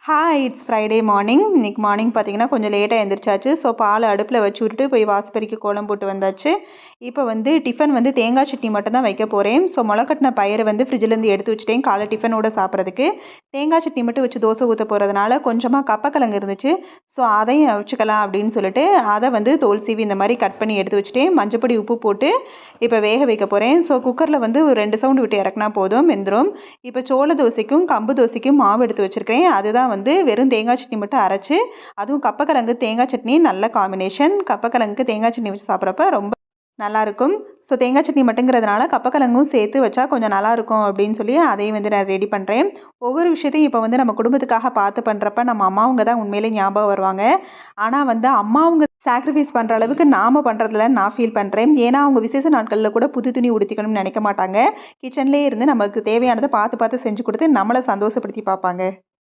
Hi it's Friday morning. இன்னைக்கு morning பார்த்தீங்கன்னா கொஞ்சம் லேட்டாக எழுந்திரிச்சாச்சு. ஸோ பால் அடுப்பில் வச்சு விட்டுட்டு போய் வாசப்படிக்கு கோலம் போட்டு வந்தாச்சு. இப்போ டிஃபன் தேங்காய் சட்னி மட்டும் தான் வைக்க போகிறேன். ஸோ முளைக்கட்டின பயிரை ஃப்ரிட்ஜிலேருந்து எடுத்து வச்சுட்டேன் காலை டிஃபனோட சாப்பிட்றதுக்கு. தேங்காய் சட்னி மட்டும் வச்சு தோசை ஊற்ற போகிறதுனால கொஞ்சமாக கப்பக்கிழங்கு இருந்துச்சு. ஸோ அதையும் வச்சுக்கலாம் அப்படின்னு சொல்லிட்டு அதை தோல் சீவி இந்த மாதிரி கட் பண்ணி எடுத்து வச்சுட்டேன். மஞ்சப்பொடி உப்பு போட்டு இப்போ வேக வைக்க போகிறேன். ஸோ குக்கரில் ஒரு 2 சவுண்டு விட்டு இறக்குனா போதும் வெந்துடும். இப்போ சோள தோசைக்கும் கம்பு தோசைக்கும் மாவு எடுத்து வச்சுருக்கேன். அதுதான் வெறும் தேங்காய் சட்னி மட்டும் அரைச்சி, அதுவும் கப்பக்கிழங்கு தேங்காய் சட்னி நல்ல காம்பினேஷன். கப்பக்கிழங்குக்கு தேங்காய் சட்னி வச்சு சாப்பிட்றப்ப ரொம்ப நல்லாயிருக்கும். ஸோ தேங்காய் சட்னி மட்டுங்கிறதுனால கப்பக்கிழங்கும் சேர்த்து வச்சா கொஞ்சம் நல்லாயிருக்கும் அப்படின்னு சொல்லி அதையும் நான் ரெடி பண்ணுறேன். ஒவ்வொரு விஷயத்தையும் இப்போ நம்ம குடும்பத்துக்காக பார்த்து பண்ணுறப்ப நம்ம அம்மாவங்க தான் உண்மையிலே ஞாபகம் வருவாங்க. ஆனால் அம்மாவங்க சாக்ரிஃபைஸ் பண்ணுற அளவுக்கு நாம் பண்ணுறதில்ல நான் ஃபீல் பண்ணுறேன். ஏன்னா அவங்க விசேஷ நாட்களில் கூட புது துணி உடுத்திக்கணும்னு நினைக்க மாட்டாங்க. கிச்சன்லேயே இருந்து நமக்கு தேவையானதை பார்த்து பார்த்து செஞ்சு கொடுத்து நம்மளை சந்தோஷப்படுத்தி பார்ப்பாங்க.